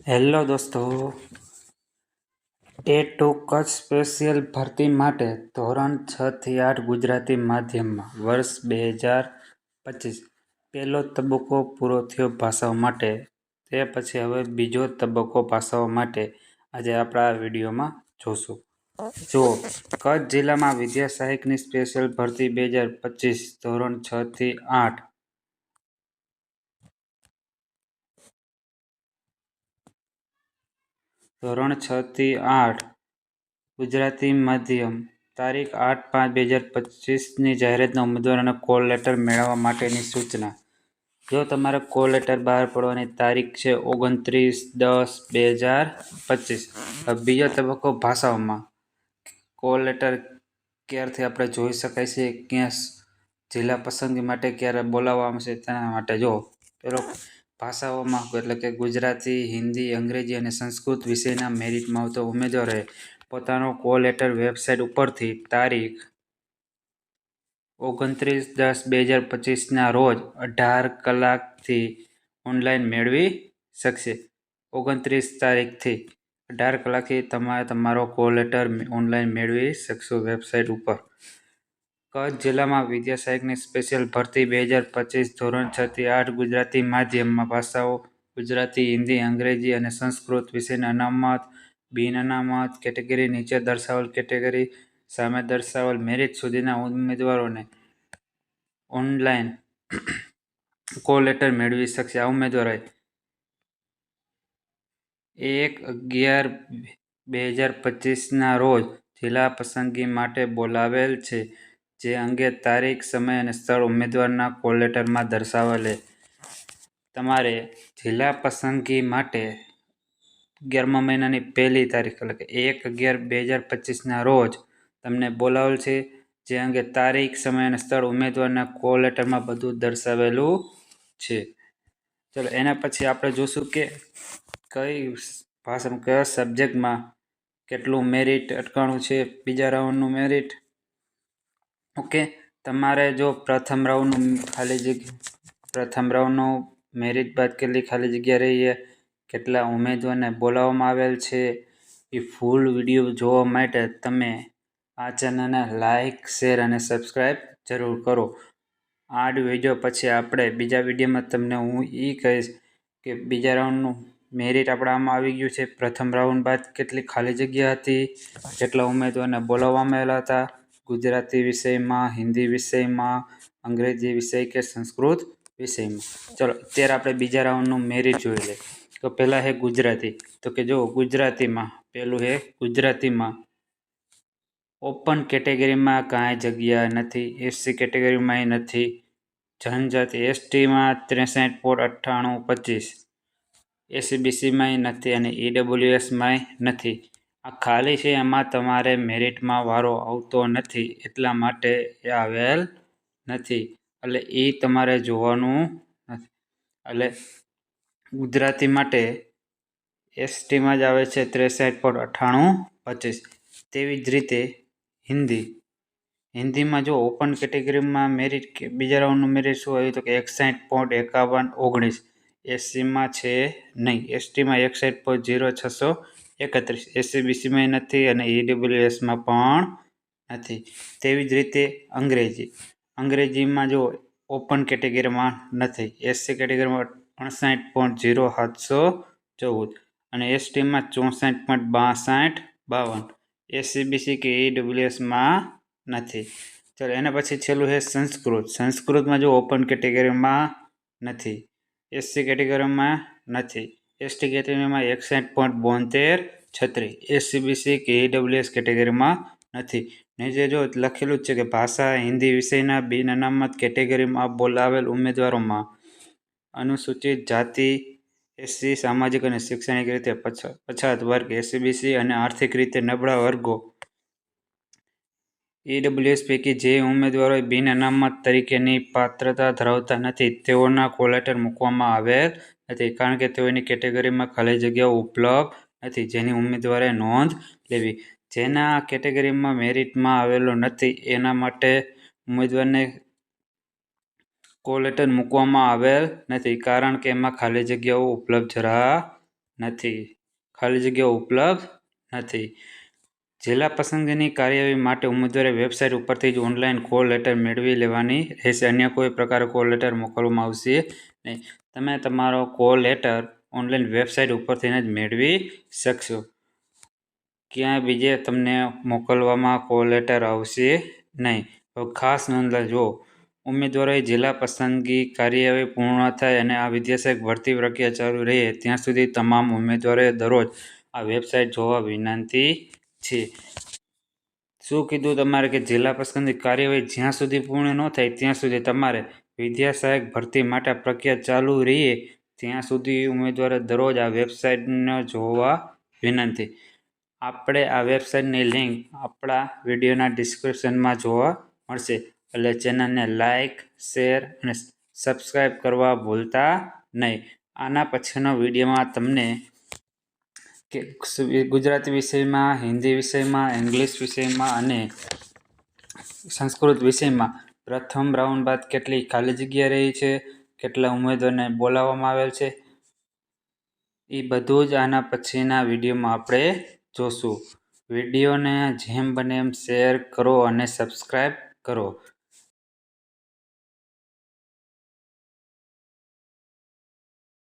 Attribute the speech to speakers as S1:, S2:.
S1: Hello દોસ્તો, A2 Kutch special ભરતી માટે ધોરણ 6 થી 8 ગુજરાતી માધ્યમમાં વર્ષ 2025 પહેલો તબક્કો પૂરો થયો ભાષાઓ માટે. તે પછી હવે બીજો તબક્કો ભાષાઓ માટે આજે આપણા આ વિડીયોમાં જોશું. જુઓ, કચ્છ જિલ્લામાં વિદ્યા સહાયકની સ્પેશિયલ ભરતી 2025 ધોરણ 6 થી 8 ધોરણ 6 થી 8 ગુજરાતી માધ્યમ તારીખ 8/5/2025ની જાહેરાતના ઉમેદવારોને કોલ લેટર મેળવવા માટેની સૂચના. જો તમારે કોલ લેટર બહાર પડવાની તારીખ છે 29/10/2025. હવે બીજો તબક્કો ભાષાઓમાં. કોલ લેટર ક્યારથી આપણે જોઈ શકાય છે, ક્યાં જિલ્લા પસંદગી માટે ક્યારે બોલાવવામાં આવશે તેના માટે જો પેલો ભાષાઓમાં એટલે કે ગુજરાતી, હિન્દી, અંગ્રેજી અને સંસ્કૃત વિષયના મેરિટમાં આવતા ઉમેદવારોએ પોતાનો કોલ લેટર વેબસાઇટ ઉપરથી તારીખ 29/10/2025ના રોજ 18 કલાકથી ઓનલાઈન મેળવી શકશે. 29 તારીખથી 18 કલાકથી તમે તમારો કોલ લેટર ઓનલાઈન મેળવી શકશો વેબસાઇટ ઉપર. કચ્છ જિલ્લામાં વિદ્યા સહાયકની સ્પેશિયલ ભરતી 2025 ધોરણ 6 થી 8 ગુજરાતી માધ્યમમાં ભાષાઓ ગુજરાતી, હિન્દી, અંગ્રેજી અને સંસ્કૃત વિષયના અનામત, બિન અનામત કેટેગરી નીચે દર્શાવેલ કેટેગરી સામે દર્શાવેલ મેરિટ સુધીના ઉમેદવારોને ઓનલાઈન કોલ લેટર મેળવી શકશે. આ ઉમેદવારોએ 1/11/2025ના રોજ જિલ્લા પસંદગી માટે બોલાવેલ છે, જે અંગે તારીખ, સમય અને સ્થળ ઉમેદવારના કોલ લેટરમાં દર્શાવેલ છે. તમારે જિલ્લા પસંદગી માટે 11મા મહિનાની 1લી તારીખ એટલે કે 1/11/2025ના રોજ તમને બોલાવેલ છે, જે અંગે તારીખ, સમય અને સ્થળ ઉમેદવારના કોલ લેટરમાં બધું દર્શાવેલું છે. ચલો એના પછી આપણે જોશું કે કઈ ભાષામાં કયા સબ્જેક્ટમાં કેટલું મેરિટ અટકાણું છે, બીજા રાઉન્ડનું મેરિટ. ઓકે, તમારે જો પ્રથમ રાઉન્ડનું મેરિટ બાદ કેટલી ખાલી જગ્યા રહી છે, કેટલા ઉમેદવારને બોલાવવામાં આવેલ છે, એ ફૂલ વિડીયો જોવા માટે તમે આ ચેનલને લાઇક, શેર અને સબસ્ક્રાઈબ જરૂર કરો. આ વિડીયો પછી આપણે બીજા વિડીયોમાં તમને હું એ કહીશ કે બીજા રાઉન્ડનું મેરિટ આપણે આમાં આવી ગયું છે. પ્રથમ રાઉન્ડ બાદ કેટલી ખાલી જગ્યા હતી, કેટલા ઉમેદવારને બોલાવવામાં આવેલા હતા ગુજરાતી વિષયમાં, હિન્દી વિષયમાં, અંગ્રેજી વિષય કે સંસ્કૃત વિષયમાં. ચલો અત્યારે આપણે બીજા રાઉન્ડનું મેરિટ જોઈ લઈએ. તો પહેલાં છે ગુજરાતી. તો કે જો ગુજરાતીમાં પહેલું છે ગુજરાતીમાં ઓપન કેટેગરીમાં કાંઈ જગ્યા નથી, એસસી કેટેગરીમાં નથી, જનજાતિ એસટીમાં 63.9825, એસસીબીસીમાં નથી અને ઈડબ્લ્યુએસમાં નથી. આ ખાલી છે, એમાં તમારે મેરિટમાં વારો આવતો નથી, એટલા માટે એ આવેલ નથી, એટલે એ તમારે જોવાનું નથી. એટલે ગુજરાતી માટે એસટીમાં જ આવે છે 63.9825. તેવી જ રીતે હિન્દીમાં જો ઓપન કેટેગરીમાં મેરિટ બીજા રાઉન્ડનું મેરિટ શું આવ્યું તો કે 61.5119, એસસીમાં છે નહીં, એસટીમાં 61.0631, એસસીબીસીમાં નથી અને ઈડબ્લ્યુએસમાં પણ નથી. તેવી જ રીતે અંગ્રેજીમાં જો ઓપન કેટેગરીમાં નથી, એસસી કેટેગરીમાં 58.0714 અને એસટીમાં 64.6252, એસસીબીસી કે ઈડબ્લ્યુએસમાં નથી. ચાલો એના પછી છેલ્લું છે સંસ્કૃતમાં જો ઓપન કેટેગરીમાં નથી, એસસી કેટેગરીમાં નથી, એસટી કેટેગરીમાં 61.7236, એસસીબીસી કે ઈડબ્લ્યુએસ કેટેગરીમાં નથી. નીચે જો લખેલું જ છે કે ભાષા હિન્દી વિષયના બિન અનામત કેટેગરીમાં બોલાવેલ ઉમેદવારોમાં અનુસૂચિત જાતિ, એસસી, સામાજિક અને શૈક્ષણિક રીતે પછાત વર્ગ, એસસીબીસી અને આર્થિક રીતે નબળા વર્ગો ઈડબ્લ્યુએસ પૈકી જે ઉમેદવારો બિન અનામત તરીકેની પાત્રતા ધરાવતા નથી, તેઓના કોલ લેટર મૂકવામાં આવેલ નથી, કારણ કે તેઓની કેટેગરીમાં ખાલી જગ્યાઓ ઉપલબ્ધ નથી, જેની ઉમેદવારે નોંધ લેવી. જેના કેટેગરીમાં મેરિટમાં આવેલો નથી એના માટે ઉમેદવારને કોલ લેટર મૂકવામાં આવેલ નથી, કારણ કે એમાં ખાલી જગ્યાઓ ઉપલબ્ધ જરા નથી. ખાલી જગ્યાઓ ઉપલબ્ધ નથી. જિલ્લા પસંદગીની કાર્યવાહી માટે ઉમેદવારે વેબસાઇટ ઉપરથી જ ઓનલાઈન કોલ લેટર મેળવી લેવાની રહેશે. અન્ય કોઈ પ્રકારે કોલ લેટર મોકલવામાં આવશે નહીં. તમે તમારો કોલ લેટર ઓનલાઈન વેબસાઇટ ઉપરથી જ મેળવી શકશો. ક્યાંય બીજે તમને મોકલવામાં કોલ લેટર આવશે નહીં. હવે ખાસ નોંધ લેજો, ઉમેદવારોએ જિલ્લા પસંદગી કાર્યવાહી પૂર્ણ થાય અને આ વિદ્યાશાખા ભરતી પ્રક્રિયા ચાલુ રહે ત્યાં સુધી તમામ ઉમેદવારોએ દરરોજ આ વેબસાઇટ જોવા વિનંતી છે. શું કીધું તમારે કે જિલ્લા પસંદગી કાર્યવાહી જ્યાં સુધી પૂર્ણ ન થાય ત્યાં સુધી તમારે વિદ્યાસહાયક ભરતી માટે પ્રક્રિયા ચાલુ રહે ત્યાં સુધી ઉમેદવારે દરરોજ આ વેબસાઇટને જોવા વિનંતી. આપણે આ વેબસાઇટની લિંક આપણા વિડીયોના ડિસ્ક્રિપ્શનમાં જોવા મળશે. એટલે ચેનલને લાઇક, શેર અને સબસ્ક્રાઈબ કરવા ભૂલતા નહીં. આના પછીનો વિડીયોમાં તમને કે ગુજરાતી વિષયમાં, હિન્દી વિષયમાં, ઇંગ્લિશ વિષયમાં અને સંસ્કૃત વિષયમાં પ્રથમ રાઉન્ડ બાદ કેટલી ખાલી જગ્યા રહી છે, કેટલા ઉમેદવારને બોલાવવામાં આવેલ છે, એ બધું જ આના પછીના વિડીયોમાં આપણે જોશું. વિડીયોને જેમ બને એમ શેર કરો અને સબસ્ક્રાઈબ કરો.